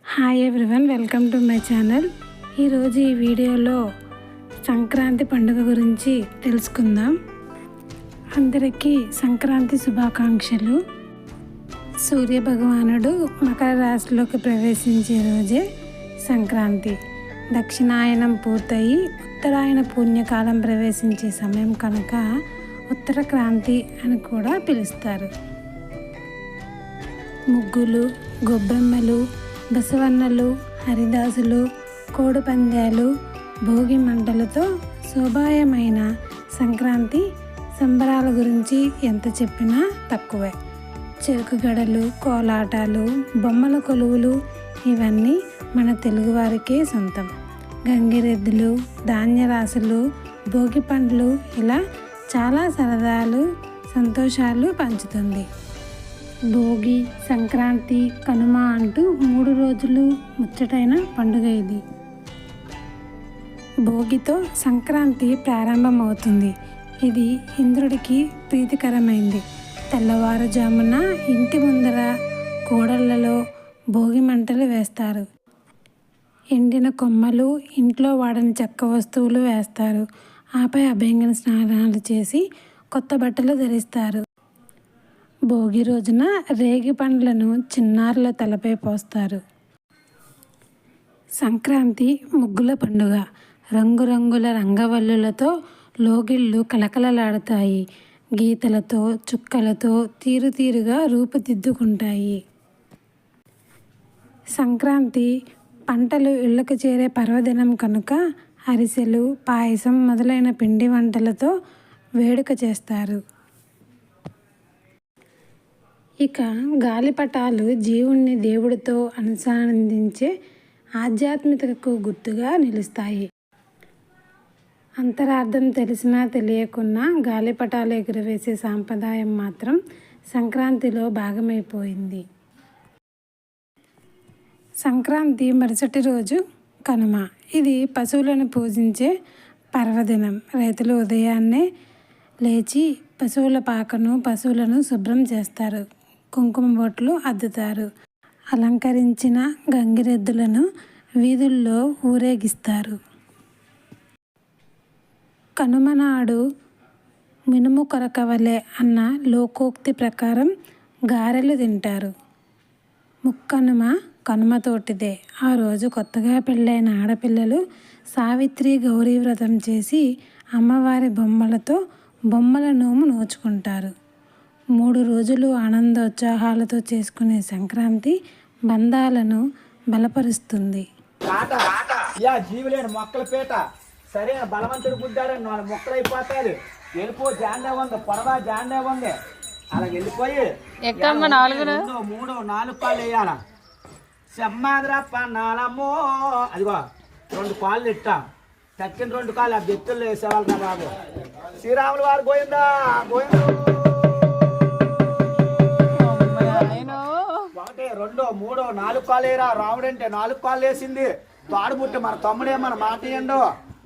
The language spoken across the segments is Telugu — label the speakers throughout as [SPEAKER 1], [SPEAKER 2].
[SPEAKER 1] Hi everyone, welcome to my channel. ఈరోజు ఈ వీడియోలో సంక్రాంతి పండుగ గురించి తెలుసుకుందాం. అందరికీ సంక్రాంతి శుభాకాంక్షలు. సూర్య భగవానుడు మకర రాశిలోకి ప్రవేశించే రోజే సంక్రాంతి. దక్షిణాయనం పూర్తయి ఉత్తరాయణ పుణ్యకాలం ప్రవేశించే సమయం కనుక ఉత్తర క్రాంతి అని కూడా పిలుస్తారు. ముగ్గులు, గొబ్బెమ్మలు, బసవన్నలు, హరిదాసులు, కోడిపందాలు, భోగి మంటలతో శోభాయమైన సంక్రాంతి సంబరాల గురించి ఎంత చెప్పినా తక్కువే. చెరుకు గడలు, కోలాటాలు, బొమ్మల కొలువులు ఇవన్నీ మన తెలుగువారికే సొంతం. గంగిరెద్దులు, ధాన్యరాశులు, భోగి పండ్లు ఇలా చాలా సరదాలు, సంతోషాలు పంచుతుంది. భోగి, సంక్రాంతి, కనుమ అంటూ 3 రోజులు ముచ్చటైన పండుగ ఇది. భోగితో సంక్రాంతి ప్రారంభమవుతుంది. ఇది ఇంద్రుడికి ప్రీతికరమైంది. తెల్లవారుజామున ఇంటి ముందర కూడళ్లలో భోగి మంటలు వేస్తారు. ఎండిన కొమ్మలు, ఇంట్లో వాడని చెక్క వస్తువులు వేస్తారు. ఆపై అభ్యంగన స్నానాలు చేసి కొత్త బట్టలు ధరిస్తారు. భోగి రోజున రేగి పండ్లను చిన్నారుల తలపై పోస్తారు. సంక్రాంతి ముగ్గుల పండుగ. రంగురంగుల రంగవల్లులతో లోగిళ్ళు కలకలలాడతాయి. గీతలతో, చుక్కలతో తీరుగా రూపుదిద్దుకుంటాయి. సంక్రాంతి పంటలు ఇళ్లకు చేరే పర్వదినం కనుక అరిసెలు, పాయసం మొదలైన పిండి వంటలతో వేడుక చేస్తారు. ఇక గాలిపటాలు జీవుణ్ణి దేవుడితో అనుసంధానించే ఆధ్యాత్మికతకు గుర్తుగా నిలుస్తాయి. అంతరార్థం తెలిసినా తెలియకున్నా గాలిపటాలు ఎగురవేసే సాంప్రదాయం మాత్రం సంక్రాంతిలో భాగమైపోయింది. సంక్రాంతి మరుసటి రోజు కనుమ. ఇది పశువులను పూజించే పర్వదినం. రైతులు ఉదయాన్నే లేచి పశువుల పాకను, పశువులను శుభ్రం చేస్తారు. కుంకుమ బొట్లు అద్దుతారు. అలంకరించిన గంగిరెద్దులను వీధుల్లో ఊరేగిస్తారు. కనుమ నాడు మినుము కొరకవలె అన్న లోకోక్తి ప్రకారం గారెలు తింటారు. ముక్కనుమ కనుమ తోటిదే. ఆ రోజు కొత్తగా పెళ్ళైన ఆడపిల్లలు సావిత్రి గౌరీ వ్రతం చేసి అమ్మవారి బొమ్మలతో బొమ్మల నోము నోచుకుంటారు. 3 రోజులు ఆనందోత్సాహాలతో చేసుకునే సంక్రాంతి బంధాలను బలపరుస్తుంది.
[SPEAKER 2] జీవులేని మొక్కల పీట సరైన బలవంతుడు పుట్టాడని 4 మొక్కలు అయిపోతారు. వెళ్ళిపో జాండే ఉంది, పొడవా జాండే ఉంది. అలా వెళ్ళిపోయి 3, 4 కాళ్ళు వేయాల. సెమ్మాదిరప్ప నాలమ్మో అదిగో 2 కాళ్ళు ఇట్టా. తక్కిన 2 కాళ్ళు ఆ బెత్తుల్లో వేసేవాళ్ళ బాబు. శ్రీరాములు వారు గోయిందా గోయిందు. 1, 2, 3, 4 కాళ్ళు వేయరా. రాముడు అంటే 4 కాళ్ళు వేసింది. తాడు బుట్ట మన తమ్ముడే మన మాట వేయండు.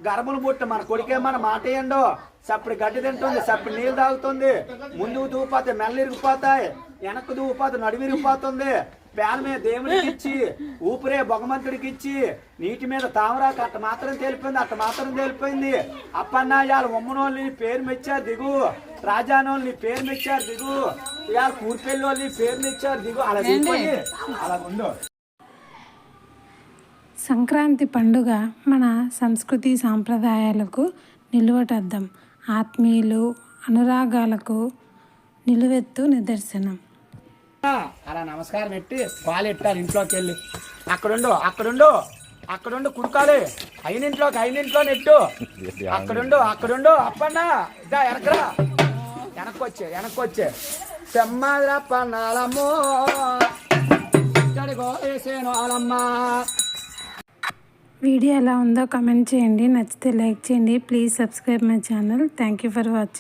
[SPEAKER 2] గర్భలు బుట్ట మన కొడుకే మన మాట వేయండు. సప్పుడు గడ్డి తింటుంది, సప్పుడు నీళ్ళు తాగుతుంది. ముందుకు దూపోతే మెల్ల ఇరిగిపోతాయి, వెనక్కు దూపోతే నడుము ఇరిగిపోతుంది. పేన మీద దేవుడికి ఇచ్చి, ఊపిరే భగవంతుడికి ఇచ్చి, నీటి మీద తామరాకు అట్ట మాత్రం తేలిపోయింది. అప్పన్నాయాలు ఉమ్మనోళ్ళని పేరు మెచ్చారు దిగు, రాజానోళ్ళని పేరు మెచ్చారు దిగు, ఇవాళ కూర్పెళ్ళోళ్ళని పేరు మెచ్చారు దిగు. అలా దిగిపోయి అలా ఉండు.
[SPEAKER 1] సంక్రాంతి పండుగ మన సంస్కృతి సాంప్రదాయాలకు నిలువటద్దం. ఆత్మీయులు, అనురాగాలకు నిలువెత్తు నిదర్శనం.
[SPEAKER 2] అలా నమస్కారం పెట్టి పాలు ఎట్టారు. ఇంట్లోకి వెళ్ళి అక్కడుండు కుడుకాలి. అయినింట్లో నెట్టు. అక్కడుండు అప్పన్నా ఇదా ఎనకరా. వెనక్కొచ్చే సెమ్మాదిరప్ప నాలమ్మో వేసేను వాళ్ళమ్మా.
[SPEAKER 1] వీడియో ఎలా ఉందో కామెంట్ చేయండి. నచ్చితే లైక్ చేయండి. Please subscribe my channel. Thank you for watching.